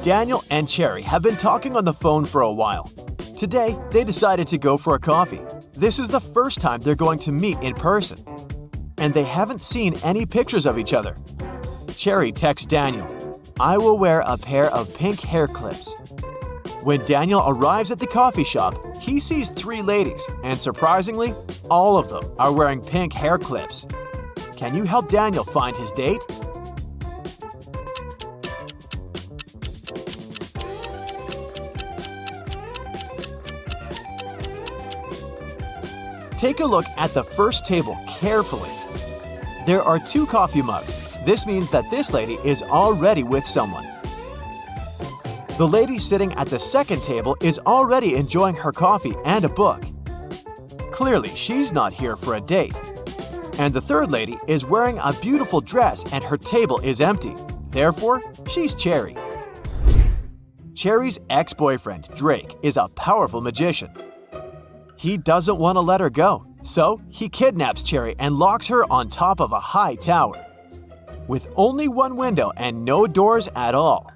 Daniel and Cherry have been talking on the phone for a while. Today, they decided to go for a coffee. This is the first time they're going to meet in person. And they haven't seen any pictures of each other. Cherry texts Daniel, "I will wear a pair of pink hair clips." When Daniel arrives at the coffee shop, he sees 3 ladies, and surprisingly, all of them are wearing pink hair clips. Can you help Daniel find his date? Take a look at the first table carefully. There are 2 coffee mugs. This means that this lady is already with someone. The lady sitting at the second table is already enjoying her coffee and a book. Clearly, she's not here for a date. And the third lady is wearing a beautiful dress and her table is empty. Therefore, she's Cherry. Cherry's ex-boyfriend, Drake, is a powerful magician. He doesn't want to let her go, so he kidnaps Cherry and locks her on top of a high tower, with only 1 window and no doors at all.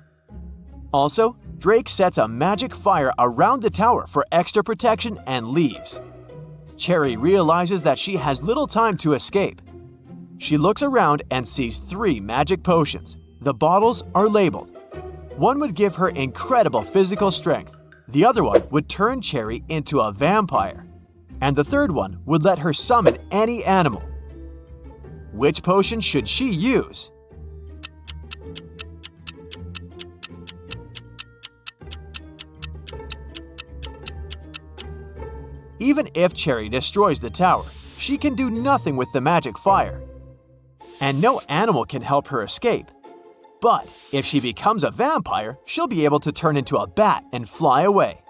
Also, Drake sets a magic fire around the tower for extra protection and leaves. Cherry realizes that she has little time to escape. She looks around and sees 3 magic potions. The bottles are labeled. One would give her incredible physical strength. The other one would turn Cherry into a vampire. And the third one would let her summon any animal. Which potion should she use? Even if Cherry destroys the tower, she can do nothing with the magic fire. And no animal can help her escape. But if she becomes a vampire, she'll be able to turn into a bat and fly away.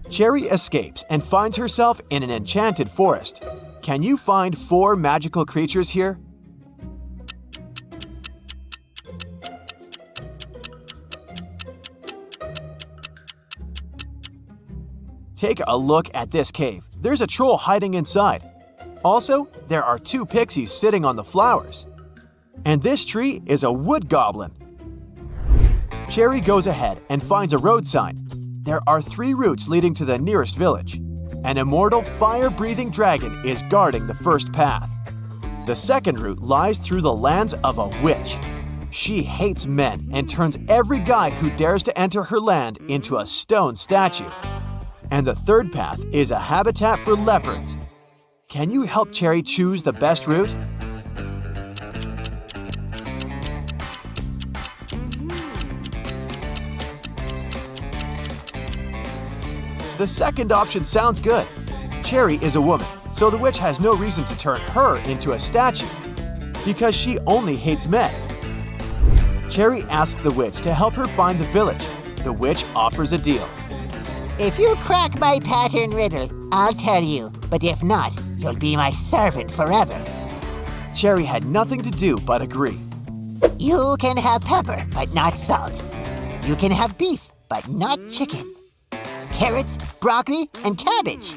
Cherry escapes and finds herself in an enchanted forest. Can you find 4 magical creatures here? Take a look at this cave. There's a troll hiding inside. Also, there are 2 pixies sitting on the flowers. And this tree is a wood goblin. Cherry goes ahead and finds a road sign. There are 3 routes leading to the nearest village. An immortal fire-breathing dragon is guarding the first path. The second route lies through the lands of a witch. She hates men and turns every guy who dares to enter her land into a stone statue. And the third path is a habitat for leopards. Can you help Cherry choose the best route? The second option sounds good. Cherry is a woman, so the witch has no reason to turn her into a statue, because she only hates men. Cherry asks the witch to help her find the village. The witch offers a deal. If you crack my pattern riddle, I'll tell you. But if not, you'll be my servant forever. Cherry had nothing to do but agree. You can have pepper, but not salt. You can have beef, but not chicken. Carrots, broccoli, and cabbage.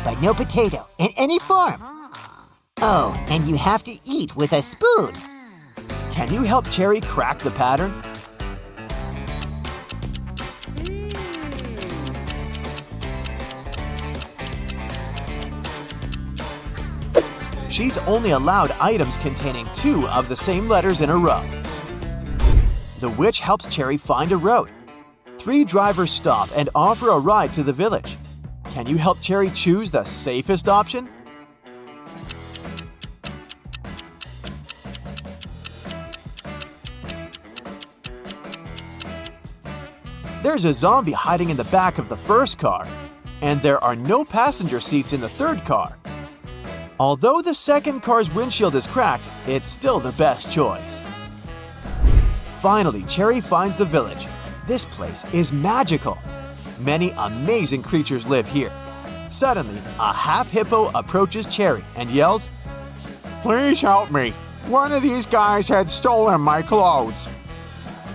But no potato in any form. Oh, and you have to eat with a spoon. Can you help Cherry crack the pattern? She's only allowed items containing 2 of the same letters in a row. The witch helps Cherry find a road. 3 drivers stop and offer a ride to the village. Can you help Cherry choose the safest option? There's a zombie hiding in the back of the first car, and there are no passenger seats in the third car. Although the second car's windshield is cracked, it's still the best choice. Finally, Cherry finds the village. This place is magical. Many amazing creatures live here. Suddenly, a half-hippo approaches Cherry and yells, "Please help me. One of these guys had stolen my clothes."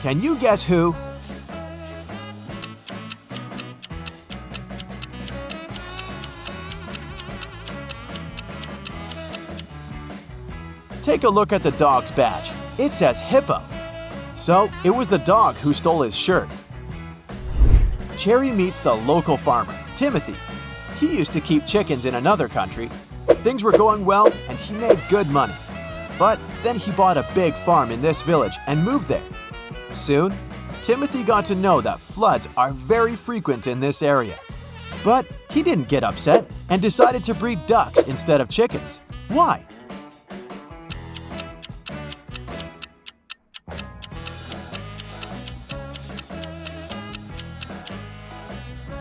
Can you guess who? Take a look at the dog's badge. It says hippo. So it was the dog who stole his shirt. Cherry meets the local farmer, Timothy. He used to keep chickens in another country. Things were going well and he made good money. But then he bought a big farm in this village and moved there. Soon, Timothy got to know that floods are very frequent in this area. But he didn't get upset and decided to breed ducks instead of chickens. Why?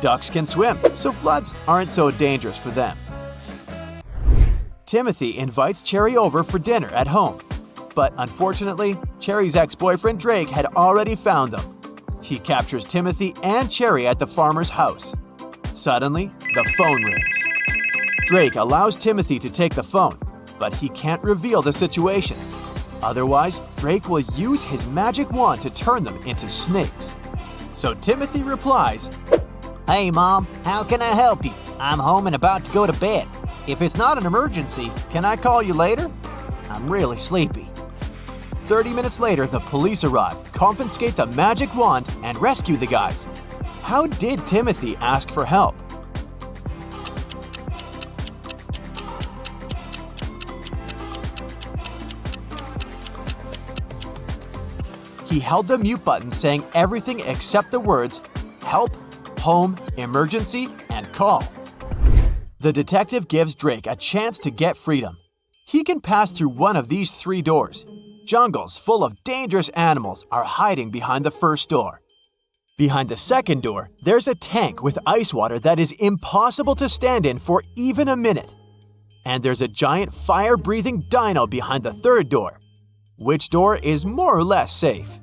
Ducks can swim, so floods aren't so dangerous for them. Timothy invites Cherry over for dinner at home. But unfortunately, Cherry's ex-boyfriend Drake had already found them. He captures Timothy and Cherry at the farmer's house. Suddenly, the phone rings. Drake allows Timothy to take the phone, but he can't reveal the situation. Otherwise, Drake will use his magic wand to turn them into snakes. So Timothy replies, Hey, Mom, how can I help you? I'm home and about to go to bed. If it's not an emergency, can I call you later? I'm really sleepy. 30 minutes later, the police arrive, confiscate the magic wand, and rescue the guys. How did Timothy ask for help? He held the mute button saying everything except the words help, home, emergency, and call. The detective gives Drake a chance to get freedom. He can pass through one of these 3 doors. Jungles full of dangerous animals are hiding behind the first door. Behind the second door, there's a tank with ice water that is impossible to stand in for even a minute. And there's a giant fire-breathing dino behind the third door. Which door is more or less safe?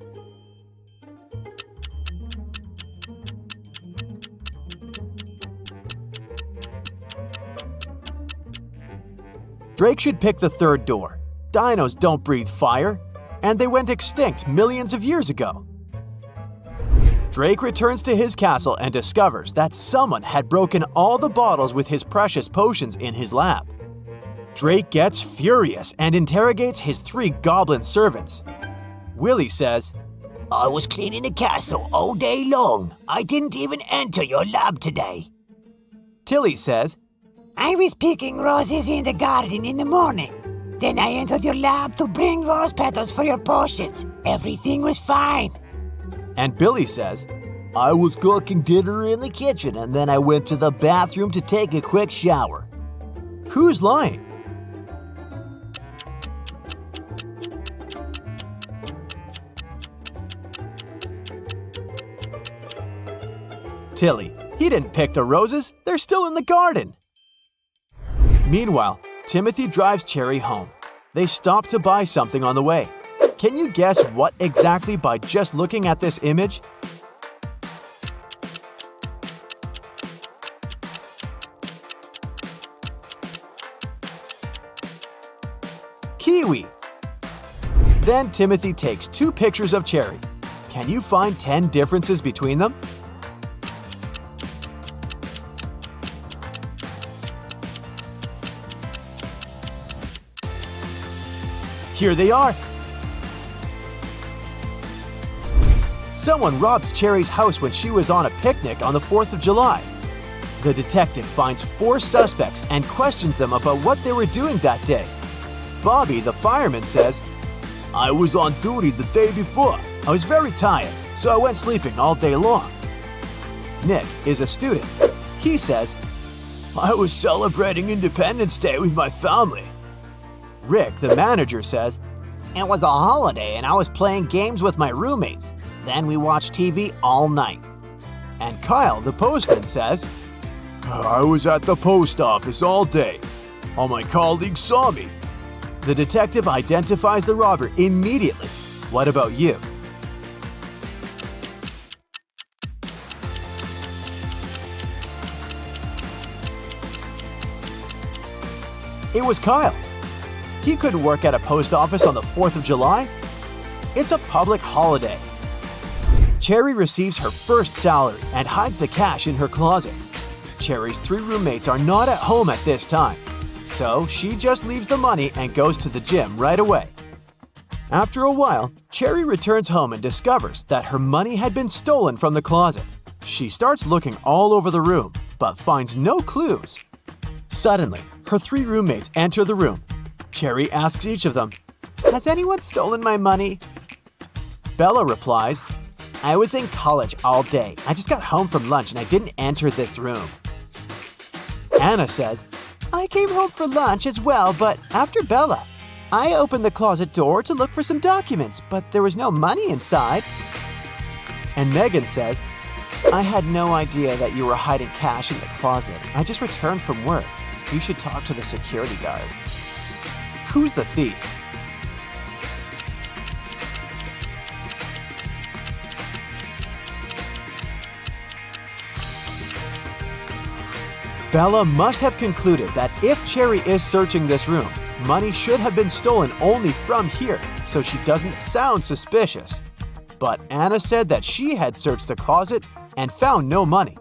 Drake should pick the third door. Dinos don't breathe fire, and they went extinct millions of years ago. Drake returns to his castle and discovers that someone had broken all the bottles with his precious potions in his lab. Drake gets furious and interrogates his 3 goblin servants. Willie says, I was cleaning the castle all day long. I didn't even enter your lab today. Tilly says, I was picking roses in the garden in the morning. Then I entered your lab to bring rose petals for your potions. Everything was fine. And Billy says, I was cooking dinner in the kitchen and then I went to the bathroom to take a quick shower. Who's lying? Tilly, he didn't pick the roses. They're still in the garden. Meanwhile, Timothy drives Cherry home. They stop to buy something on the way. Can you guess what exactly by just looking at this image? Kiwi! Then Timothy takes 2 pictures of Cherry. Can you find 10 differences between them? Here they are. Someone robbed Cherry's house when she was on a picnic on the 4th of July. The detective finds 4 suspects and questions them about what they were doing that day. Bobby, the fireman, says, I was on duty the day before. I was very tired, so I went sleeping all day long. Nick is a student. He says, I was celebrating Independence Day with my family. Rick, the manager, says, It was a holiday and I was playing games with my roommates. Then we watched TV all night. And Kyle, the postman, says, I was at the post office all day. All my colleagues saw me. The detective identifies the robber immediately. What about you? It was Kyle. He couldn't work at a post office on the 4th of July. It's a public holiday. Cherry receives her first salary and hides the cash in her closet. Cherry's 3 roommates are not at home at this time, so she just leaves the money and goes to the gym right away. After a while, Cherry returns home and discovers that her money had been stolen from the closet. She starts looking all over the room, but finds no clues. Suddenly, her 3 roommates enter the room. Cherry asks each of them, "Has anyone stolen my money?" Bella replies, "I was in college all day. I just got home from lunch and I didn't enter this room." Anna says, "I came home for lunch as well, but after Bella. I opened the closet door to look for some documents, but there was no money inside." And Megan says, "I had no idea that you were hiding cash in the closet. I just returned from work. You should talk to the security guard." Who's the thief? Bella must have concluded that if Cherry is searching this room, money should have been stolen only from here, so she doesn't sound suspicious. But Anna said that she had searched the closet and found no money.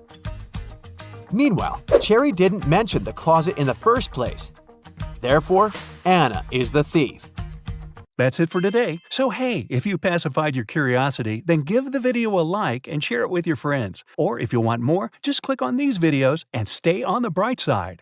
Meanwhile, Cherry didn't mention the closet in the first place. Therefore, Anna is the thief. That's it for today. So hey, if you pacified your curiosity, then give the video a like and share it with your friends. Or if you want more, just click on these videos and stay on the bright side.